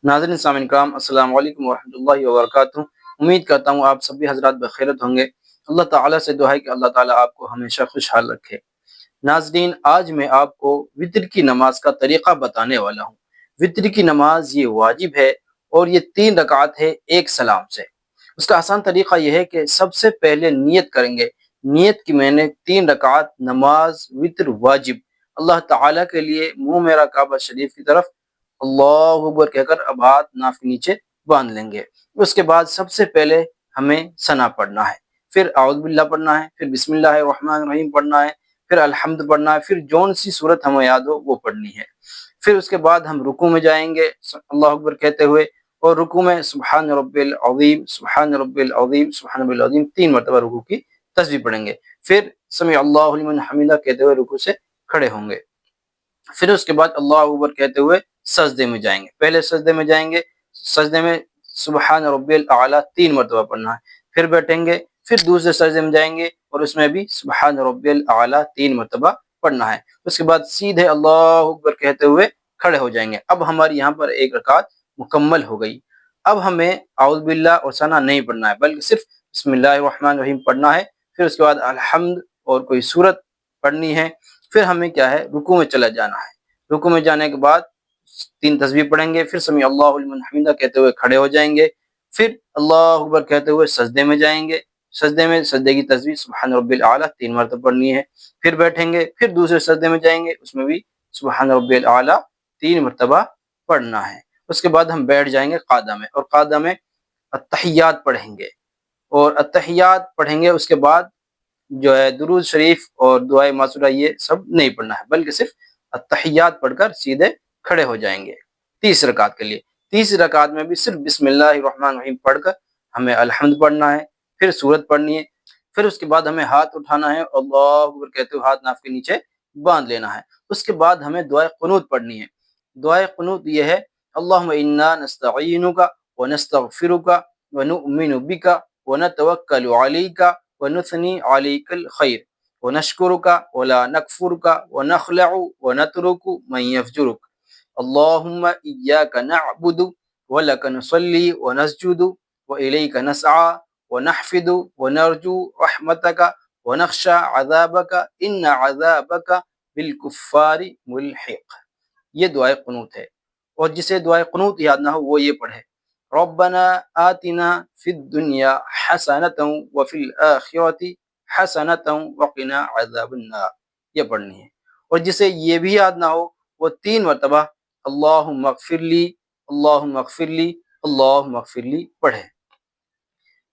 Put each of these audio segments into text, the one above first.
नाज़रीन सामीन कराम, अस्सलाम वालेकुम वरहमतुल्लाहि वबरकातुहू। उम्मीद करता हूँ आप सभी हजरात बखैरत होंगे। अल्लाह ताला से दुआ है कि अल्लाह ताला आपको हमेशा खुशहाल रखे। नाज़रीन, आज मैं आपको वितर की नमाज का तरीक़ा बताने वाला हूँ। वितर की नमाज ये वाजिब है और ये 3 रकात है एक सलाम से। उसका आसान तरीक़ा यह है कि सबसे पहले नियत करेंगे, नियत की मैंने 3 रकात नमाज वितर वाजिब अल्लाह ताला के लिए मुँह मेरा काबा शरीफ की तरफ अल्लाहु अकबर कहकर अब हाथ नाफ के नीचे बांध लेंगे। उसके बाद सबसे पहले हमें सना पढ़ना है, फिर आउज़ बिल्लाह पढ़ना है, फिर बिस्मिल्लाहिर रहमानिर रहीम पढ़ना है, फिर अल्हम्द पढ़ना है, फिर जौन सी सूरत हमें याद हो वो पढ़नी है। फिर उसके बाद हम रुकू में जाएंगे अल्लाहु अकबर कहते हुए, और रुकू में सुब्हान रब्बिल अज़ीम, सुब्हान रब्बिल अज़ीम, सुब्हान रब्बिल अज़ीम 3 मरतबा रुकू की तस्बीह पढ़ेंगे। फिर समी अल्लाहु लिमन हमीदा कहते हुए रुकू से खड़े होंगे। फिर उसके बाद अल्लाहु अकबर कहते हुए सजदे में जाएंगे। पहले सजदे में जाएंगे, सजदे में सुब्हान रब्बिल आला 3 मरतबा पढ़ना है। फिर बैठेंगे, फिर दूसरे सजदे में जाएंगे और उसमें भी सुब्हान रब्बिल आला 3 मरतबा पढ़ना है। उसके बाद सीधे अल्लाहु अकबर कहते हुए खड़े हो जाएंगे। अब हमारी यहाँ पर एक रकात मुकम्मल हो गई। अब हमें आउज़ बिल्लाह और सना नहीं पढ़ना है, बल्कि सिर्फ बिस्मिल्लाहिर रहमानिर रहीम पढ़ना है। फिर उसके बाद अल्हम्द और कोई सूरत पढ़नी है। फिर हमें क्या है, रुकू में चला जाना है। रुकू में जाने के बाद 3 तस्बीह पढ़ेंगे, फिर समी अल्लाहु लिमन हमीदा कहते हुए खड़े हो जाएंगे। फिर अल्लाहु अकबर कहते हुए सजदे में जाएंगे। सजदे में सजदे की तस्बीह सुब्हान रब्बिल आला 3 मरतबा पढ़नी है। फिर बैठेंगे, फिर दूसरे सजदे में जाएंगे, उसमें भी सुब्हान रब्बिल आला 3 मरतबा पढ़ना है। उसके बाद हम बैठ जाएंगे क़ादा में, और क़ादा में अत्तहियात पढ़ेंगे, और अत्तहियात पढ़ेंगे। उसके बाद जो है दुरूद शरीफ और दुआए मासूरा ये सब नहीं पढ़ना है, बल्कि सिर्फ अत्तहियात पढ़कर सीधे खड़े हो जाएंगे 30 रकात के लिए। 30 रकात में भी सिर्फ बिस्मिल्लाहिर रहमानिर रहीम पढ़कर हमें अल्हम्द पढ़ना है, फिर सूरत पढ़नी है। फिर उसके बाद हमें हाथ उठाना है, अल्लाहु अकबर कहते हुए हाथ नाफ के नीचे बांध लेना है। उसके बाद हमें दुआए क़ुनूत पढ़नी है। दुआए क़ुनूत ये है, अल्लाहुम्मा इन्ना नस्तईनुका व नस्तगफिरुका व नुअमिनु बिका व नतवक्कलु अलैका व नुसनी अलैकल खैर व नशकुरुका व ला नकफुरुका व नखलउ व नतरुकु मन यफजुरुक। अल्लाहुम्मा इय्याका नअबुदु व लका नुसल्ली व नस्जुदु व इलैका नसआ व नहफिदु व नरजू रहमतका व नख्शा अज़ाबका इन्ना अज़ाबका बिलकुफ्फारि मुल्हिक़। ये दुआए क़ुनूत है। और जिसे दुआए क़ुनूत याद ना हो वो ये पढ़े, रब्बना आतिना फिद दुनिया हसनतन व फिल आखिरति हसनतन व क़िना अज़ाबन्नार, ये पढ़नी है। और जिसे ये भी याद ना हो वो 3 मरतबा अल्लाहुम्मा अग़फ़िरली, अल्लाहुम्मा अग़फ़िरली, अल्लाहुम्मा अग़फ़िरली पढ़े।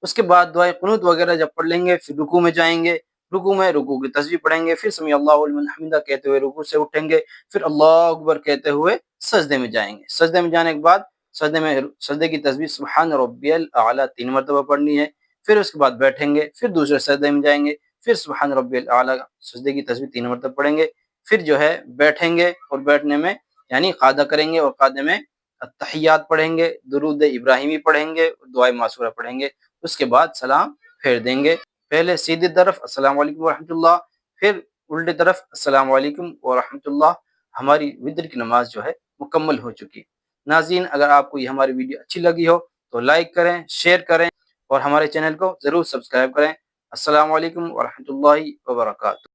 उसके बाद दुआए क़ुनूत वगैरह जब पढ़ लेंगे, फिर रुकू में जाएंगे। रुकू में रुकू की तस्बीह पढ़ेंगे, फिर समी अल्लाहु लिमन हमीदा कहते हुए रुकू से उठेंगे, फिर अल्लाहु अकबर कहते हुए सजदे में जाएंगे। सजदे में जाने के बाद सजदे की तस्बीह सुब्हान रब्बियल आला 3 मरतबा पढ़नी है। फिर उसके बाद बैठेंगे, फिर दूसरे सजदे में जाएंगे, फिर सुब्हान रब्बियल आला सजदे की तस्बीह 3 मरतबा पढ़ेंगे। फिर जो है बैठेंगे, और बैठने में यानी क़ादा करेंगे, और क़ादे में अत्तहियात पढ़ेंगे, दुरूद इब्राहिमी पढ़ेंगे, दुआए मासूरा पढ़ेंगे। उसके बाद सलाम फेर देंगे। पहले सीधी तरफ अस्सलाम वालेकुम वरहमतुल्लाह, फिर उल्टी तरफ अस्सलाम वालेकुम वरहमतुल्लाह। हमारी वितर की नमाज जो है मुकम्मल हो चुकी। नाज़रीन, अगर आपको ये हमारी वीडियो अच्छी लगी हो तो लाइक करें, शेयर करें, और हमारे चैनल को ज़रूर सब्सक्राइब करें। अस्सलाम वालेकुम वरहमतुल्लाहि वबरकातुहू।